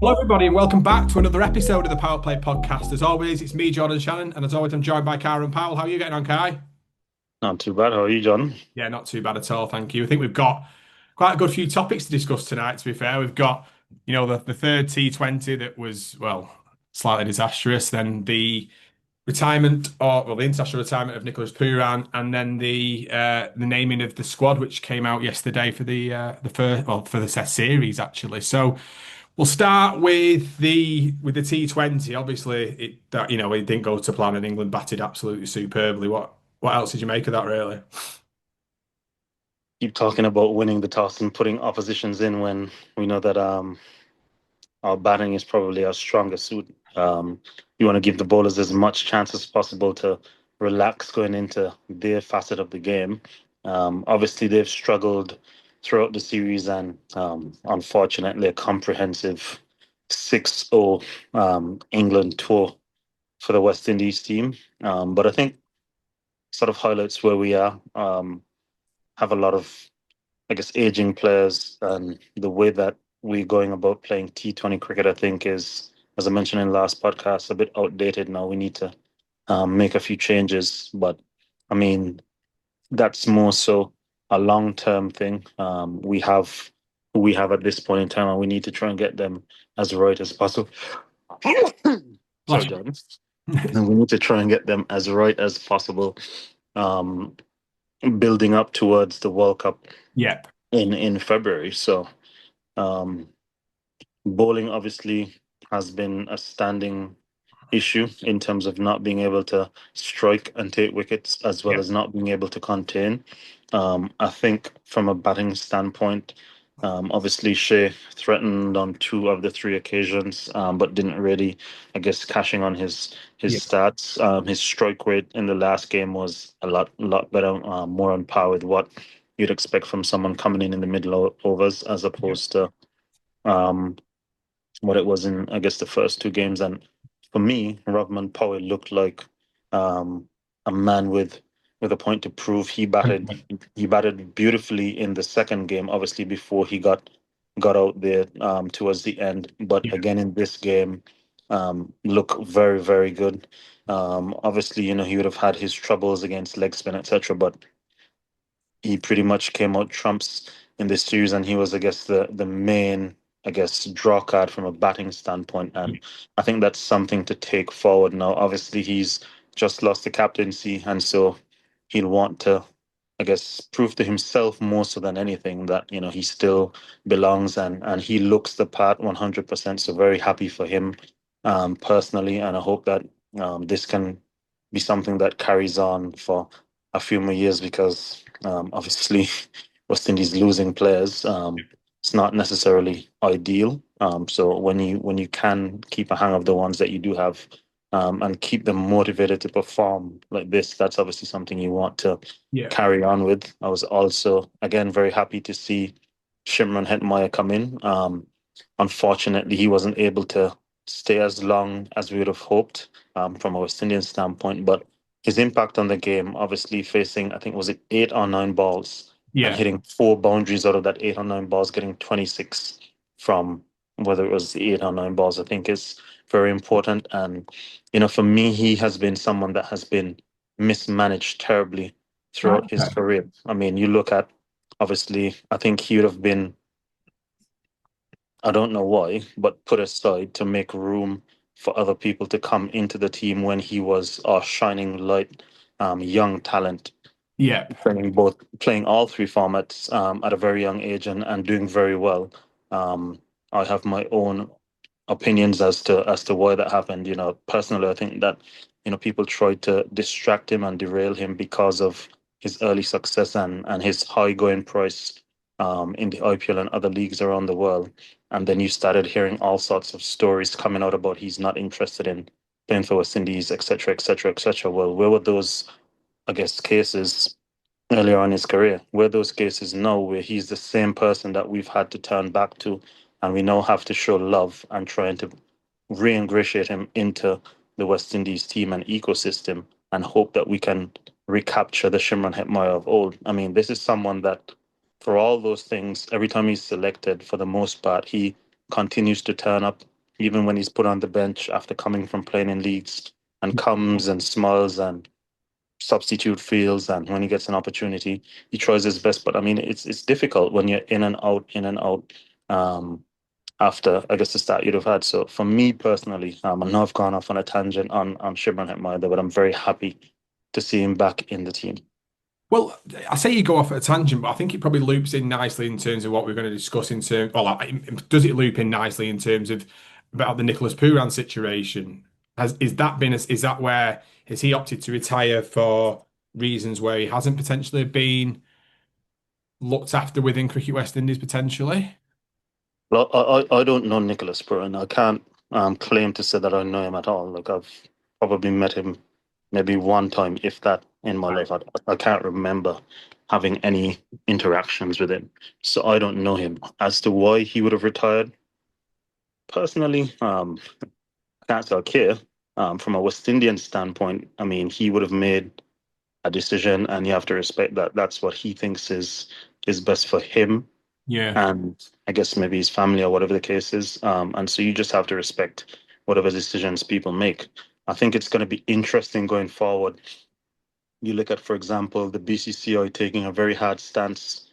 Hello, everybody, and welcome back to another episode of the PowettPlay Podcast. As always, it's me, Jordan Shannon, and as always, I'm joined by Kieran Powell. How are you getting on, Kai? Not too bad. How are you, John? Yeah, not too bad at all, thank you. I think we've got quite a good few topics to discuss tonight, to be fair. We've got, the third T20 that was, well, slightly disastrous, then the the international retirement of Nicholas Pooran, and then the naming of the squad, which came out yesterday for the first, well, for the Test series, actually. So we'll start with the T20. Obviously, it didn't go to plan, and England batted absolutely superbly. What else did you make of that, really? Keep talking about winning the toss and putting oppositions in when we know that our batting is probably our strongest suit. You want to give the bowlers as much chance as possible to relax going into their facet of the game. Obviously, they've struggled throughout the series, and unfortunately, a comprehensive 6-0 England tour for the West Indies team. But I think sort of highlights where we are. Have a lot of, I guess, aging players, and the way that we're going about playing T20 cricket, I think, is, as I mentioned in the last podcast, a bit outdated now. We need to make a few changes, but I mean, that's more so a long-term thing. We have who we have at this point in time, and we need to try and get them as right as possible. Sorry, Bless you. John. And we need to try and get them as right as possible, um, building up towards the World Cup Yep. in February. So um, bowling obviously has been a standing issue in terms of not being able to strike and take wickets, as well Yep. as not being able to contain. I think from a batting standpoint, obviously Shea threatened on two of the three occasions, but didn't really, I guess, cashing on his Yep. stats. His strike rate in the last game was a lot better, more on par with what you'd expect from someone coming in the middle overs, as Yep. opposed to um, what it was in, I guess, the first two games. And for me, Rovman Powell looked like um, a man with a point to prove. He batted beautifully in the second game, obviously before he got out there towards the end. But Yep. again, in this game, look very, very good. Obviously, he would have had his troubles against leg spin, etc. But he pretty much came out trumps in this series, and he was, I guess, the main, I guess, draw card from a batting standpoint. And I think that's something to take forward now. Obviously, he's just lost the captaincy, and so he'll want to, I guess, prove to himself more so than anything that he still belongs, and he looks the part 100%. So very happy for him, personally, and I hope that this can be something that carries on for a few more years, because obviously West Indies losing players, it's not necessarily ideal. So when you can keep a hang of the ones that you do have, and keep them motivated to perform like this, that's obviously something you want to Yep. carry on with. I was also, again, very happy to see Shimron Hetmeyer come in. Unfortunately, he wasn't able to stay as long as we would have hoped, from a West Indian standpoint, but his impact on the game, obviously facing, I think, was it 8 or 9 balls, and Yeah. hitting four boundaries out of that 8 or 9 balls, getting 26 from whether it was the 8 or 9 balls, I think is very important. And, for me, he has been someone that has been mismanaged terribly throughout his Okay. career. I mean, you look at, obviously, I think he would have been, I don't know why, but put aside to make room for other people to come into the team when he was our shining light, young talent, Yep. playing all three formats at a very young age, and doing very well. Um, I have my own opinions as to why that happened. Personally, I think that people tried to distract him and derail him because of his early success, and his high going price in the IPL and other leagues around the world. And then you started hearing all sorts of stories coming out about he's not interested in playing for West Indies, etc., etc., etc. Well, where were those, I guess, cases earlier on in his career? Where those cases now, where he's the same person that we've had to turn back to, and we now have to show love and trying to re-ingratiate him into the West Indies team and ecosystem, and hope that we can recapture the Shimron Hetmeyer of old. I mean, this is someone that, for all those things, every time he's selected, for the most part, he continues to turn up. even when he's put on the bench after coming from playing in leagues, and comes and smiles and substitute fields, and when he gets an opportunity, he tries his best. But I mean, it's difficult when you're in and out. After I guess the start you'd have had. So for me personally, I know I've gone off on a tangent on Shimron Hetmaier, but I'm very happy to see him back in the team. Well, I say you go off at a tangent, but I think it probably loops in nicely in terms of what we're going to discuss in terms. Well, does it loop in nicely in terms of about the Nicholas Pooran situation? Is that been is that where has he opted to retire for reasons where he hasn't potentially been looked after within Cricket West Indies potentially? Well, I don't know Nicholas Pooran. I can't claim to say that I know him at all. Like I've probably met him maybe one time, if that, in my Right. life. I can't remember having any interactions with him, so I don't know him. As to why he would have retired, personally, I can't say I care. From a West Indian standpoint, I mean, he would have made a decision, and you have to respect that. That's what he thinks is best for him, Yeah. and I guess maybe his family or whatever the case is. And so you just have to respect whatever decisions people make. I think it's going to be interesting going forward. You look at, for example, the BCCI taking a very hard stance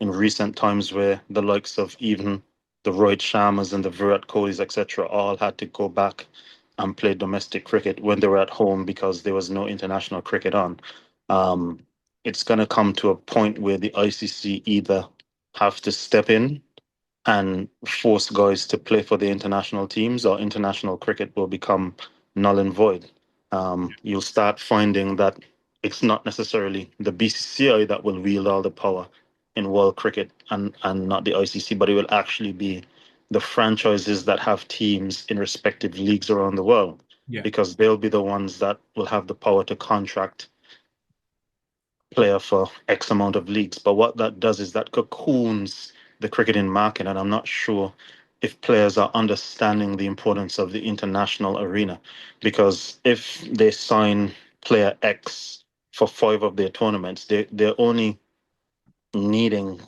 in recent times, where the likes of even the Rohit Sharmas and the Virat Kohlis, etc., all had to go back and play domestic cricket when they were at home because there was no international cricket on. Um, it's going to come to a point where the ICC either have to step in and force guys to play for the international teams, or international cricket will become null and void. You'll start finding that it's not necessarily the BCCI that will wield all the power in world cricket, and not the ICC, but it will actually be the franchises that have teams in respective leagues around the world, Yeah. because they'll be the ones that will have the power to contract player for X amount of leagues. But what that does is that cocoons the cricketing market, and I'm not sure if players are understanding the importance of the international arena. Because if they sign player X for five of their tournaments, they're only needing,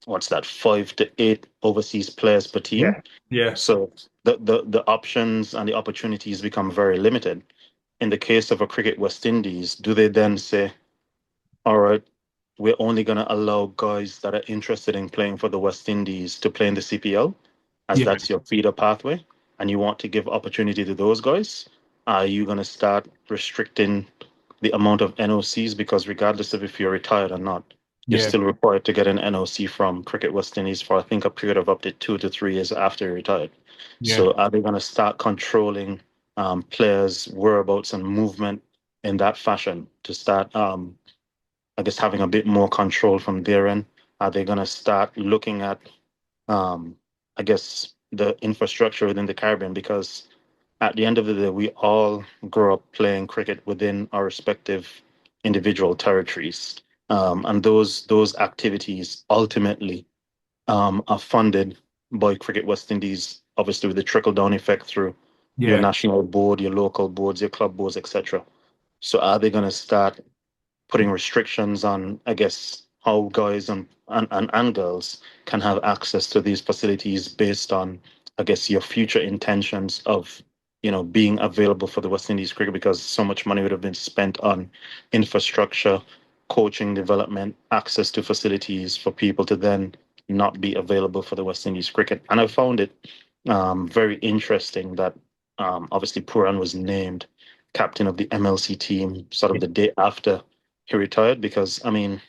what's that, 5 to 8 overseas players per team. Yeah. Yeah. So the options and the opportunities become very limited. In the case of a Cricket West Indies, do they then say, all right, we're only going to allow guys that are interested in playing for the West Indies to play in the CPL, as Yeah. that's your feeder pathway, and you want to give opportunity to those guys? Are you going to start restricting the amount of NOCs? Because regardless of if you're retired or not, you're Yeah. still required to get an NOC from Cricket West Indies for, I think, a period of up to 2 to 3 years after you're retired. Yeah. So are they going to start controlling players' whereabouts and movement in that fashion to start I guess having a bit more control from their end? Are they going to start looking at, um, I guess, the infrastructure within the Caribbean? Because at the end of the day, we all grow up playing cricket within our respective individual territories, and those activities ultimately are funded by Cricket West Indies, obviously with the trickle down effect through your Yeah. national board, your local boards, your club boards, etc. So are they going to start putting restrictions on, I guess, how guys and girls can have access to these facilities based on, I guess, your future intentions of, being available for the West Indies cricket, because so much money would have been spent on infrastructure, coaching development, access to facilities for people to then not be available for the West Indies cricket. And I found it very interesting that obviously Puran was named captain of the MLC team sort of the day after he retired, because I mean,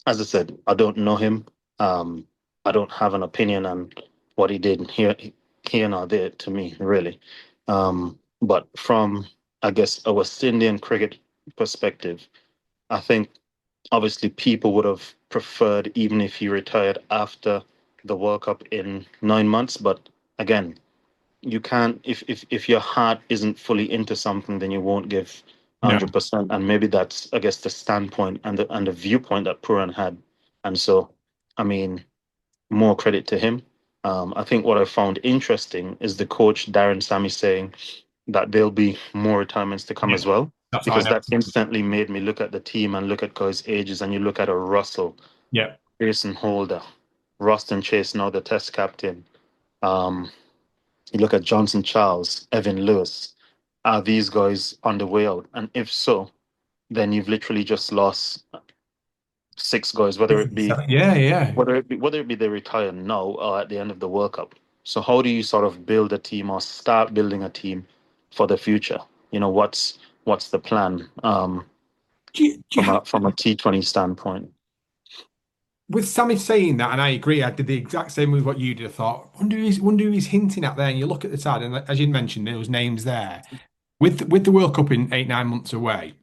as I said, I don't know him. Um, I don't have an opinion on what he did here nor there to me, really. But from, I guess, a West Indian cricket perspective, I think obviously people would have preferred even if he retired after the World Cup in 9 months. But again, you can't, if your heart isn't fully into something, then you won't give No. 100%. And maybe that's, I guess, the standpoint and the viewpoint that Puran had. And so, I mean, more credit to him. I think what I found interesting is the coach Daren Sammy saying that there'll be more retirements to come Yeah. as well, That's what I because know. that instantly made me look at the team and look at guys' ages, and you look at a Russell, Yeah. Jason Holder, Roston Chase, now the Test captain. Um, You look at Johnson Charles, Evan Lewis. Are these guys on the way out? And if so, then you've literally just lost six guys, Yeah, yeah. whether it be they retire now or at the end of the World Cup. So how do you sort of build a team or start building a team for the future? What's the plan Do you have from a T20 standpoint? with Sammy saying that, and I agree, I did the exact same with what you did. I thought, wonder who he's hinting at there. And you look at the side, and as you mentioned, there was names there. With the World Cup in 8, 9 months away,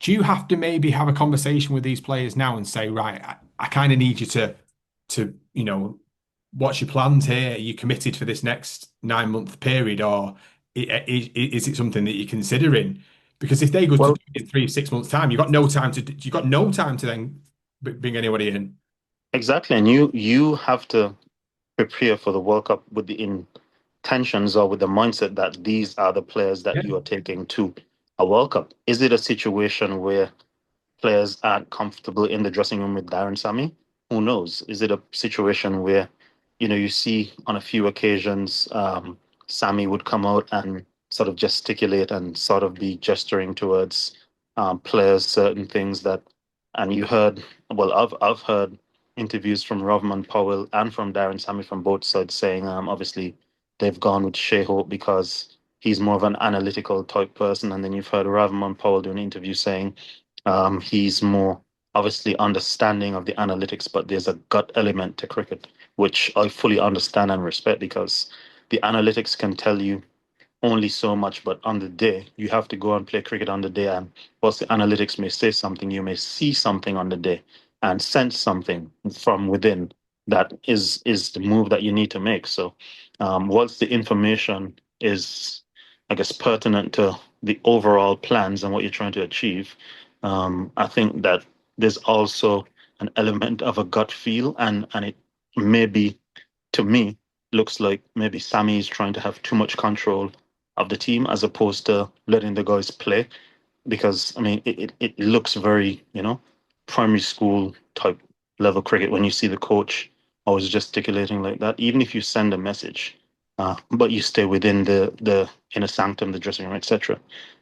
do you have to maybe have a conversation with these players now and say, right, I kind of need you to, what's your plans here? Are you committed for this next 9 month period, or is it something that you're considering? Because if they go to Well, do it in 3, 6 months' time, you've got no time to then bring anybody in. exactly, and you have to prepare for the World Cup with the intentions or with the mindset that these are the players that Yeah. you are taking to a World Cup. Is it a situation where players aren't comfortable in the dressing room with Daren Sammy? Who knows? Is it a situation where, you see on a few occasions, Sammy would come out and sort of gesticulate and sort of be gesturing towards players certain things that, and you heard, well, I've heard interviews from Rovman Powell and from Daren Sammy from both sides saying, obviously they've gone with Shai Hope because he's more of an analytical type person, and then you've heard Rovman Powell do an interview saying he's more obviously understanding of the analytics, but there's a gut element to cricket, which I fully understand and respect because the analytics can tell you only so much, but on the day, you have to go and play cricket on the day. And whilst the analytics may say something, you may see something on the day and sense something from within that is the move that you need to make. So, whilst the information is, I guess, pertinent to the overall plans and what you're trying to achieve, I think that there's also an element of a gut feel, and it maybe to me looks like maybe Sammy is trying to have too much control of the team as opposed to letting the guys play. Because I mean, it looks very, primary school type level cricket when you see the coach always gesticulating like that. Even if you send a message, but you stay within the inner sanctum, the dressing room, etc.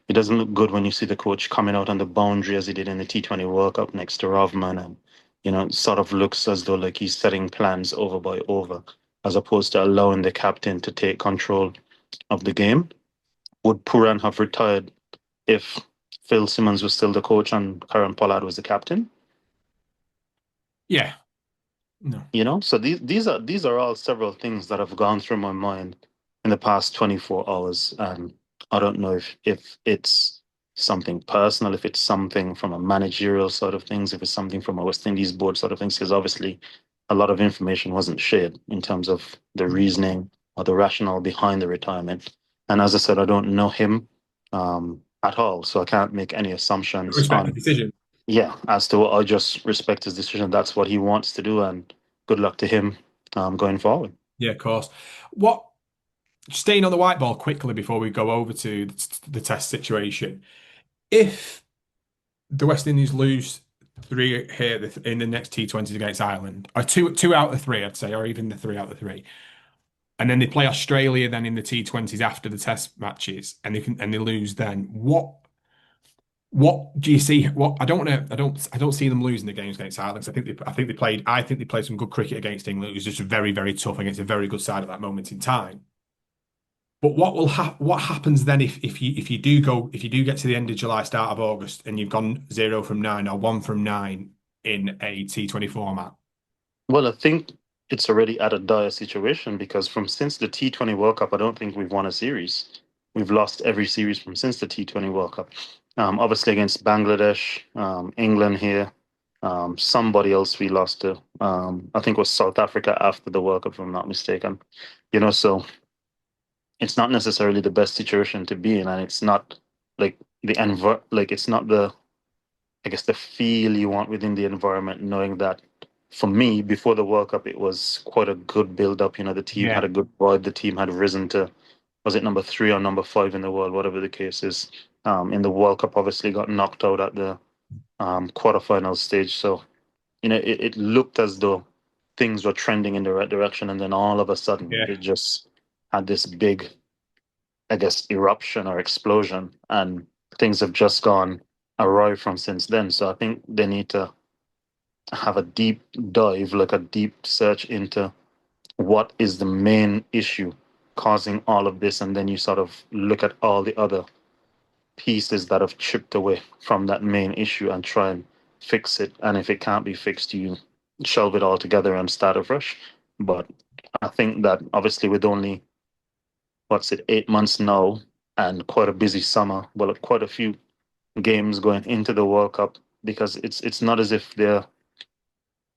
It doesn't look good when you see the coach coming out on the boundary as he did in the T20 World Cup next to Rovman, and it sort of looks as though like he's setting plans over by over, as opposed to allowing the captain to take control of the game. Would Pooran have retired if Phil Simmons was still the coach and Kieran Pollard was the captain? Yeah. No. So these are all several things that have gone through my mind in the past 24 hours, and I don't know if it's something personal, if it's something from a managerial sort of things, if it's something from a West Indies board sort of things, because obviously a lot of information wasn't shared in terms of the reasoning or the rationale behind the retirement. And as I said, I don't know him at all, so I can't make any assumptions Respect the on, decision. yeah, as to what. I just respect his decision. That's what he wants to do, and good luck to him going forward. Yeah, of course. What Staying on the white ball quickly before we go over to the test situation. If the West Indies lose three here in the next T20s against Ireland, or two out of three, I'd say, or even the three out of three, and then they play Australia then in the T20s after the test matches, and they lose, then what do you see? What I don't know, I don't see them losing the games against Ireland. 'Cause I think they played some good cricket against England. It was just very, very tough against a very good side at that moment in time. But what happens then if you do get to the end of July, start of August, and you've gone 0 from 9 or 1 from 9 in a T20 format? Well, I think it's already at a dire situation because from since the T20 World Cup, I don't think we've won a series. We've lost every series from since the T20 World Cup. Obviously against Bangladesh, England here, somebody else we lost to. I think it was South Africa after the World Cup, if I'm not mistaken. So it's not necessarily the best situation to be in, and it's not like it's not the, I guess, the feel you want within the environment, knowing that for me, before the World Cup, it was quite a good build up. The team Yeah. had a good vibe. The team had risen to, was it number three or number five in the world, whatever the case is. In the World Cup, obviously got knocked out at the quarterfinal stage. So, it looked as though things were trending in the right direction. And then all of a sudden, Yeah. it just had this big, I guess, eruption or explosion, and things have just gone awry from since then. So I think they need to have a deep dive, like a deep search into what is the main issue causing all of this, and then you sort of look at all the other pieces that have chipped away from that main issue and try and fix it. And if it can't be fixed, you shelve it all together and start afresh. But I think that obviously with only what's it, 8 months now and quite a busy summer, well, quite a few games going into the World Cup, because it's not as if they're,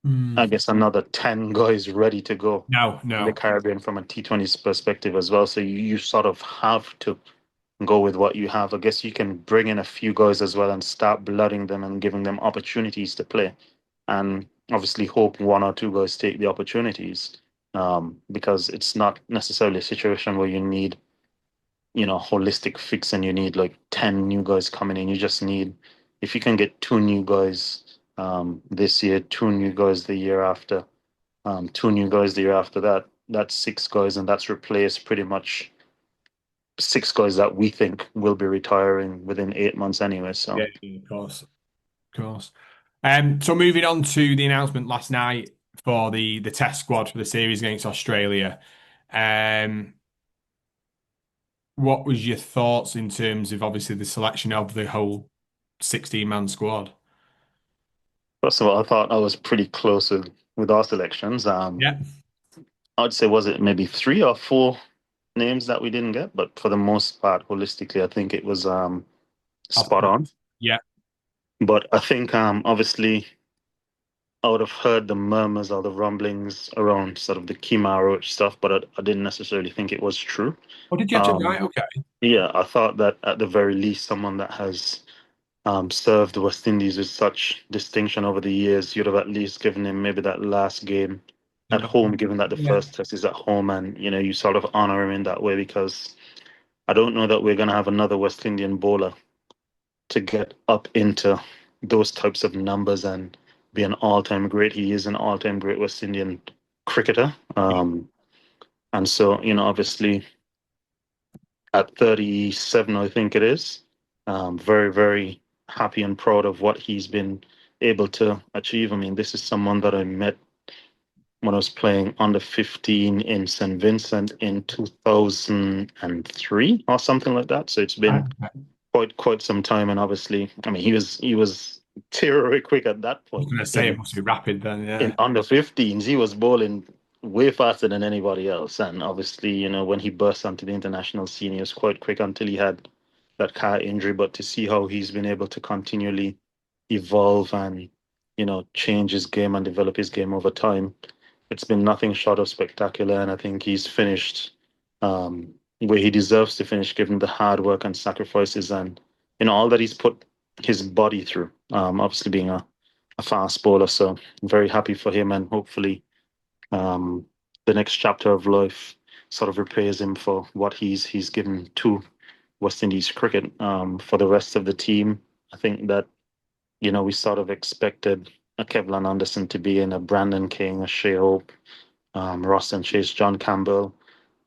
I Mm. guess, another 10 guys ready to go No, in the no. Caribbean from a T20 perspective as well. So you sort of have to go with what you have. I guess you can bring in a few guys as well and start blooding them and giving them opportunities to play. And obviously hope one or two guys take the opportunities, because it's not necessarily a situation where you need, holistic fix and you need like 10 new guys coming in. You just need, if you can get two new guys this year, two new guys the year after, two new guys the year after that, that's six guys, and that's replaced pretty much six guys that we think will be retiring within 8 months anyway. So Yeah, of course. Of course. So moving on to the announcement last night for the test squad for the series against Australia. Um, what was your thoughts in terms of obviously the selection of the whole 16-man squad? first of all, I thought I was pretty close with our selections. Yeah. I'd say was it maybe three or four names that we didn't get, but for the most part, holistically, I think it was spot on. Yeah. But I think obviously I would have heard the murmurs or the rumblings around sort of the Kemar Roach stuff, but I didn't necessarily think it was true. Oh, did you have to? Um, Right. Okay. yeah, I thought that at the very least, someone that has served the West Indies with such distinction over the years, you'd have at least given him maybe that last game at home, given that the Yeah. first test is at home, and you sort of honor him in that way, because I don't know that we're going to have another West Indian bowler to get up into those types of numbers and be an all-time great. He is an all-time great West Indian cricketer. Yeah. And so, obviously at 37, I think it is, very, very happy and proud of what he's been able to achieve. I mean, this is someone that I met when I was playing under 15 in St. Vincent in 2003 or something like that. So it's been I quite some time, and obviously, I mean, he was terribly quick at that was going point to say it in must be rapid then. in Yeah. under 15s. He was bowling way faster than anybody else, and obviously, when he burst onto the international scene, he was quite quick until he had that car injury. But to see how he's been able to continually evolve and change his game and develop his game over time, it's been nothing short of spectacular. And I think he's finished where he deserves to finish, given the hard work and sacrifices and all that he's put his body through. Obviously being a fast bowler, so I'm very happy for him, and hopefully um, the next chapter of life sort of repays him for what he's given to West Indies cricket. For the rest of the team, I think that we sort of expected a Kevlin Anderson to be in, a Brandon King, a Shai Hope, Ross and Chase, John Campbell.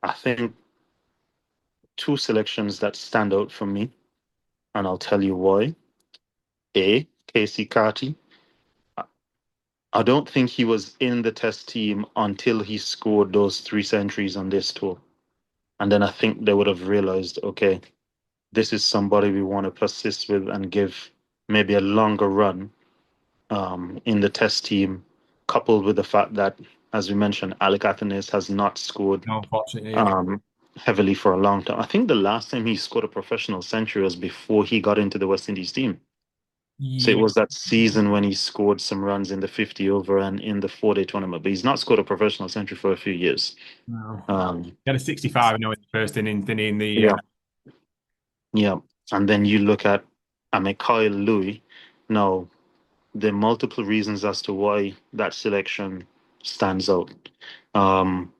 I think two selections that stand out for me, and I'll tell you why. A, Casey Carty. I don't think he was in the test team until he scored those three centuries on this tour. And then I think they would have realized, okay, this is somebody we want to persist with and give maybe a longer run in the test team, coupled with the fact that, as we mentioned, Alec Athens has not scored No, unfortunately, yeah. um, heavily for a long time. I think the last time he scored a professional century was before he got into the West Indies team. So it Yeah. was that season when he scored some runs in the 50 over and in the 4-day tournament, but he's not scored a professional century for a few years. No. Um, He had a 65, I know, in the first inning, didn't he, in the yeah, yeah. And then you look at Kyle Louis. Now, there are multiple reasons as to why that selection stands out. Um,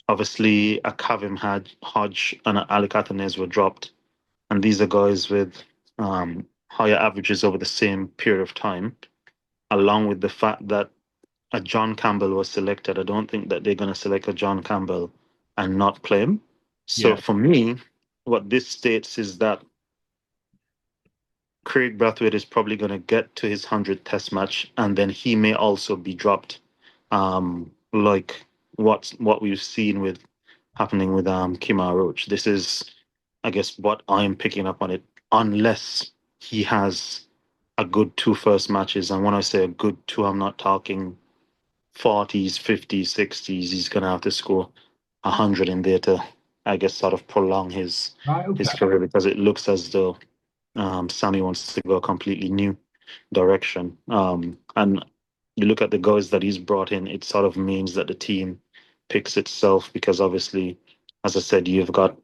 Obviously, a Kavim had Hodge and a Alec Athens were dropped, and these are guys with higher averages over the same period of time, along with the fact that a John Campbell was selected. I don't think that they're going to select a John Campbell and not play him. So Yeah. for me, what this states is that Craig Brathwaite is probably going to get to his 100th test match, and then he may also be dropped, like what we've seen with happening with Kemar Roach. This is, I guess, what I'm picking up on it, unless he has a good two first matches. And when I say a good two, I'm not talking 40s, 50s, 60s. He's going to have to score 100 in there to, I guess, sort of prolong Right. his Okay. career, because it looks as though Sammy wants to go a completely new direction. And you look at the guys that he's brought in, it sort of means that the team picks itself, because obviously, as I said, you've got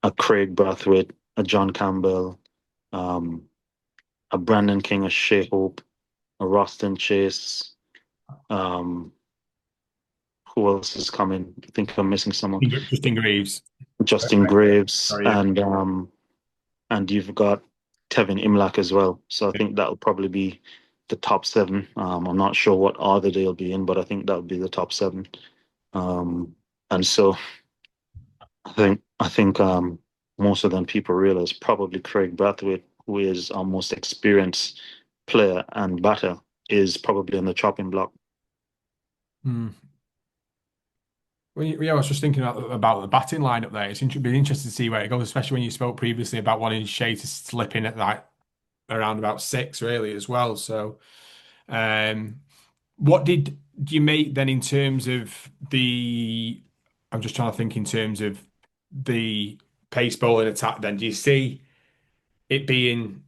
a Craig Brathwaite, a John Campbell, um, a Brandon King, a Shai Hope, a Roston Chase. Um, who else is coming? I think I'm missing someone. Justin Greaves. Justin Graves, Sorry, yeah. and you've got Tevin Imlach as well. So I think that'll probably be the top seven. I'm not sure what order they'll be in, but I think that'll be the top seven. And so I think most of them people realize probably Craig Brathwaite, who is our most experienced player and batter, is probably on the chopping block. Hmm. Well, yeah, I was just thinking about the batting lineup there. It's been interesting to see where it goes, especially when you spoke previously about wanting Shea to slip in at like around about six, really, as well. So, um, what do you make then in terms of the? I'm just trying to think in terms of the pace bowling attack. Then do you see it being?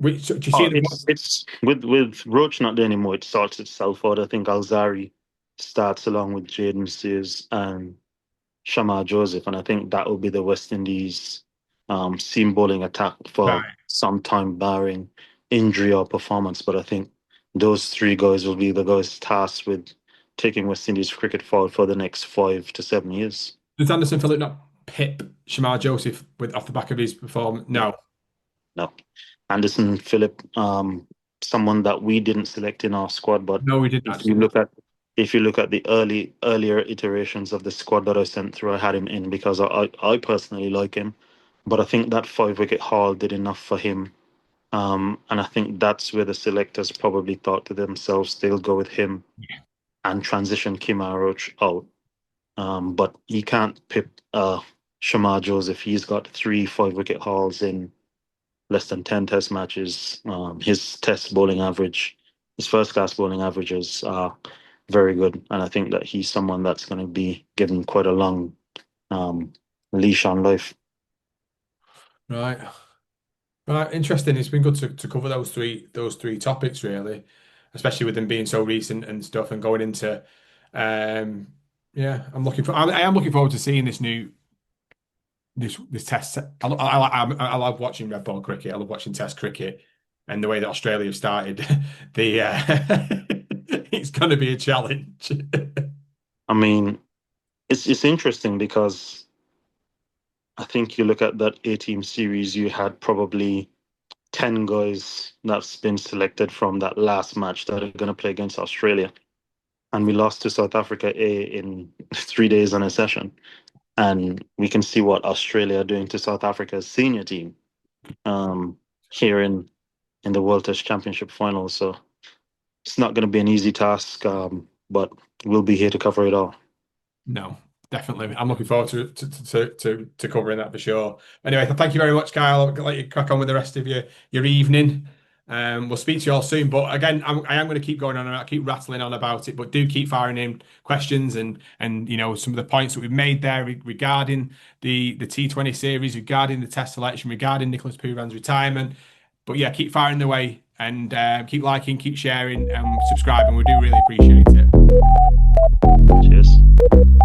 Do you see Oh, the? it's with Roach not there anymore. It sorts itself out. I think Alzari starts along with Jaden Sears and Shamar Joseph, and I think that will be the West Indies seam bowling attack for Right. some time, barring injury or performance. But I think those three guys will be the guys tasked with taking West Indies cricket forward for the next 5 to 7 years. Does Anderson Phillip not pip Shamar Joseph with off the back of his performance? No, No, no. Anderson Phillip, someone that we didn't select in our squad, but no, we didn't if you actually. look at the earlier iterations of the squad that I sent through, I had him in because I personally like him, but I think that 5 wicket haul did enough for him, and I think that's where the selectors probably thought to themselves they'll go with him and transition Kemar Roach out. But he can't pip Shamar Joseph. He's got three 5 wicket hauls in less than 10 test matches. His first class bowling averages are very good. And I think that he's someone that's going to be given quite a long um, leash on life. Right. Right, interesting. It's been good to cover those three topics really, especially with them being so recent and stuff and going into um yeah, I am looking forward to seeing this test. I love watching red ball cricket. I love watching test cricket and the way that Australia have started the it's going to be a challenge. I mean, it's interesting because I think you look at that A-team series, you had probably 10 guys that's been selected from that last match that are going to play against Australia. And we lost to South Africa A in 3 days on a session. And we can see what Australia are doing to South Africa's senior team um, here in the World Test Championship final. So it's not going to be an easy task, but we'll be here to cover it all. No, definitely. I'm looking forward to covering that for sure. Anyway, thank you very much, Kyle. I'll let you crack on with the rest of your evening. We'll speak to you all soon. But again, I am going to keep going on and I'll keep rattling on about it. But do keep firing in questions and some of the points that we've made there regarding the T20 series, regarding the test selection, regarding Nicholas Pooran's retirement. But yeah, keep firing the way and keep liking, keep sharing, and subscribing. We do really appreciate it. Cheers.